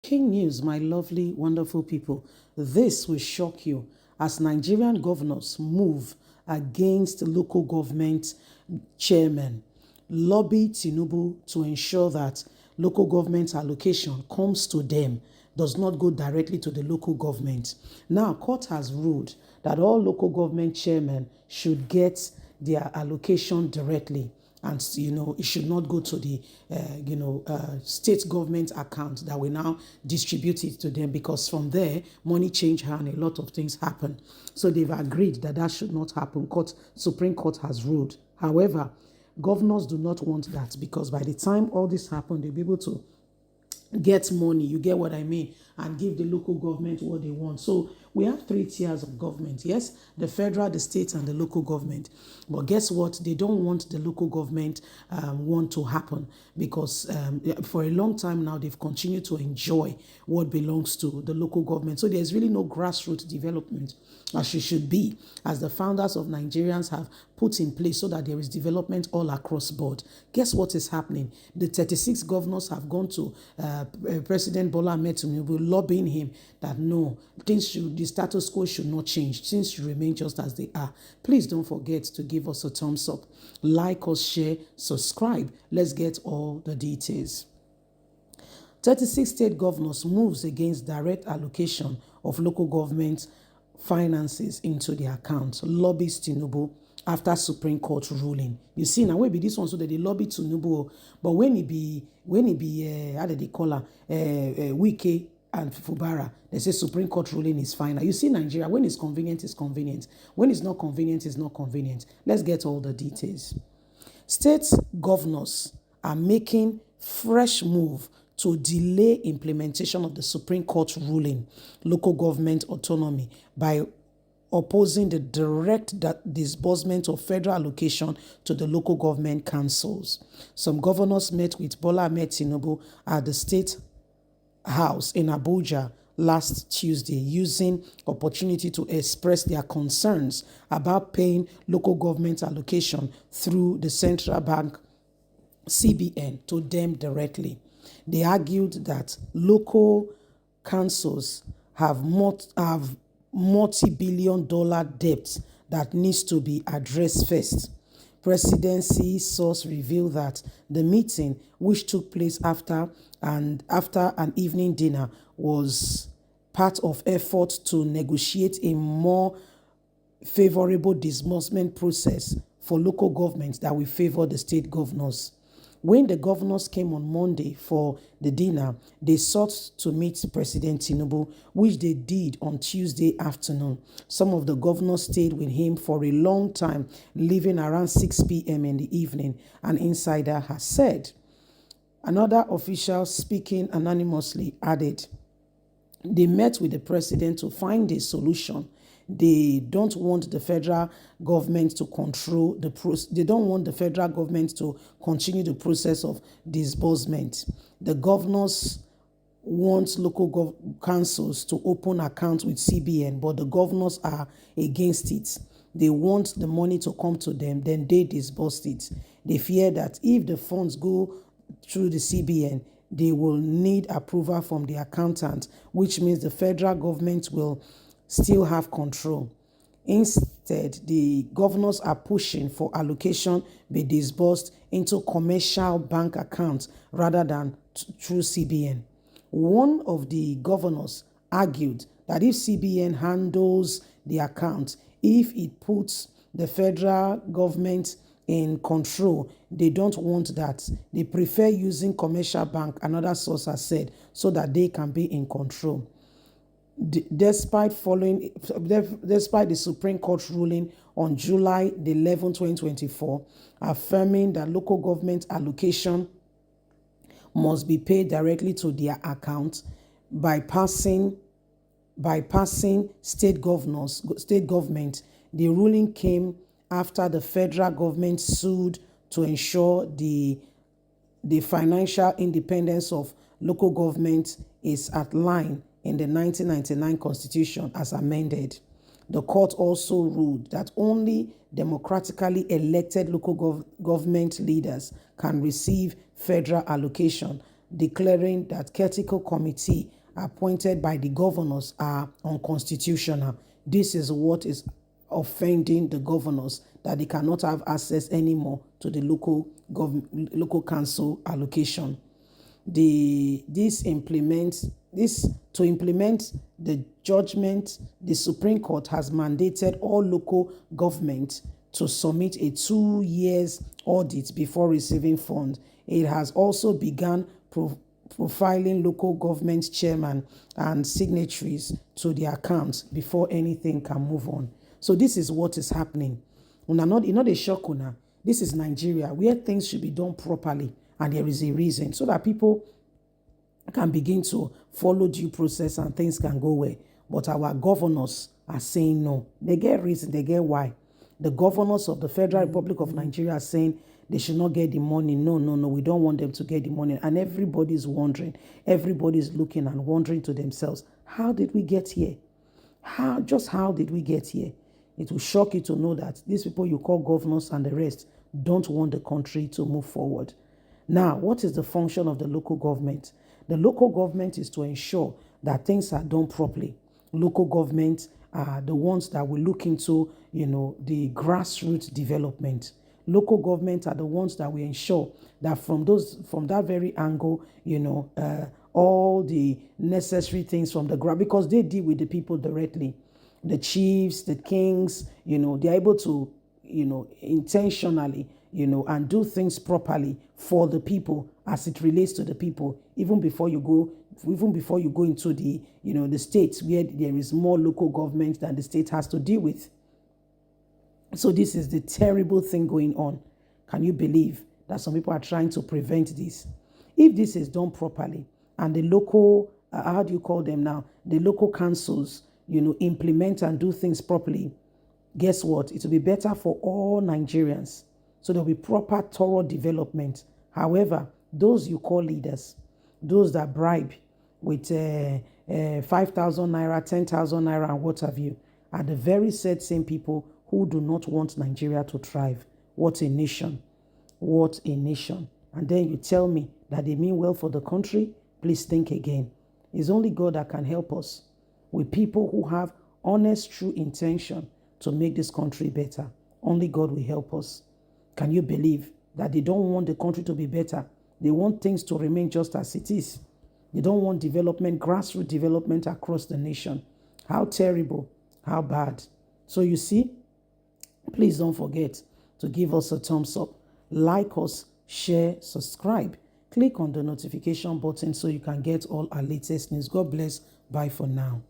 Shocking news, my lovely, wonderful people. This will shock you as Nigerian governors move against local government chairmen, lobby Tinubu to ensure that local government allocation comes to them, does not go directly to the local government. Now, court has ruled that all local government chairmen should get their allocation directly, and it should not go to the state government account that will now distribute it to them, because from there money change hand, a lot of things happen. So they've agreed that that should not happen. Supreme Court has ruled. However, governors do not want that, because by the time all this happens, they'll be able to get money, you get what I mean, and give the local government what they want. So we have 3 tiers of government. Yes, the federal, the state, and the local government. But guess what? They don't want the local government want to happen, because for a long time now, they've continued to enjoy what belongs to the local government. So there's really no grassroots development as it should be, as the founders of Nigerians have put in place, so that there is development all across board. Guess what is happening? The 36 governors have gone to President Bola Ahmed Tinubu, lobbying him that no, the status quo should not change. Things should remain just as they are. Please don't forget to give us a thumbs up, like us, share, subscribe. Let's get all the details. 36 state governors moves against direct allocation of local government finances into their accounts, lobbies Tinubu after Supreme Court ruling. You see, now maybe this one, so that they lobby Tinubu, but when it be how do they call her, Wike and Fubara, they say Supreme Court ruling is final. You see, Nigeria, when it's convenient, it's convenient. When it's not convenient, it's not convenient. Let's get all the details. State governors are making fresh move to delay implementation of the Supreme Court ruling, local government autonomy, by opposing the direct disbursement of federal allocation to the local government councils. Some governors met with Bola Ahmed Tinubu at the State House in Abuja last Tuesday, using opportunity to express their concerns about paying local government allocation through the central bank, CBN, to them directly. They argued that local councils have multi-billion-dollar debts that needs to be addressed first. Presidency source revealed that the meeting, which took place after an evening dinner, was part of efforts to negotiate a more favorable disbursement process for local governments that will favor the state governors. When the governors came on Monday for the dinner, they sought to meet President Tinubu, which they did on Tuesday afternoon. Some of the governors stayed with him for a long time, leaving around 6 p.m. in the evening, an insider has said. Another official, speaking anonymously, added, they met with the president to find a solution. They don't want the federal government to control the process. They don't want the federal government to continue the process of disbursement. The governors want local councils to open accounts with CBN, but the governors are against it. They want the money to come to them, then they disburse it. They fear that if the funds go through the CBN, they will need approval from the accountant, which means the federal government will still have control. Instead, the governors are pushing for allocation be disbursed into commercial bank accounts rather than through CBN. One of the governors argued that if CBN handles the account, if it puts the federal government in control, they don't want that. They prefer using commercial bank, another source has said, so that they can be in control. Despite the Supreme Court ruling on July 11, 2024, affirming that local government allocation must be paid directly to their account, bypassing state government, the ruling came after the federal government sued to ensure the financial independence of local government is outlined in the 1999 Constitution as amended. The court also ruled that only democratically elected local government leaders can receive federal allocation, declaring that caretaker committee appointed by the governors are unconstitutional. This is what is offending the governors, that they cannot have access anymore to the local council allocation. To implement the judgment, the Supreme Court has mandated all local government to submit a 2 years audit before receiving funds. It has also begun profiling local government chairman and signatories to their accounts before anything can move on. So this is what is happening. Not a shock. This is Nigeria, where things should be done properly, and there is a reason, so that people can begin to follow due process and things can go well. But our governors are saying no. They get reason, they get why. The governors of the Federal Republic of Nigeria are saying they should not get the money. No, we don't want them to get the money. And everybody's wondering, everybody's looking and wondering to themselves, how did we get here? How did we get here? It will shock you to know that these people you call governors and the rest don't want the country to move forward. Now, what is the function of the local government? The local government is to ensure that things are done properly. Local government are the ones that will look into, the grassroots development. Local government are the ones that will ensure that from that very angle, all the necessary things from the ground, because they deal with the people directly. The chiefs, the kings, they're able to, intentionally, and do things properly for the people as it relates to the people, even before you go into the, the states where there is more local government than the state has to deal with. So this is the terrible thing going on. Can you believe that some people are trying to prevent this? If this is done properly and the local, how do you call them now? The local councils, implement and do things properly, guess what? It will be better for all Nigerians. So there will be proper, thorough development. However, those you call leaders, those that bribe with 5,000 naira, 10,000 naira, and what have you, are the very same people who do not want Nigeria to thrive. What a nation. What a nation. And then you tell me that they mean well for the country? Please think again. It's only God that can help us, with people who have honest, true intention to make this country better. Only God will help us. Can you believe that they don't want the country to be better? They want things to remain just as it is. They don't want development, grassroots development across the nation. How terrible, how bad. So you see, please don't forget to give us a thumbs up, like us, share, subscribe. Click on the notification button so you can get all our latest news. God bless. Bye for now.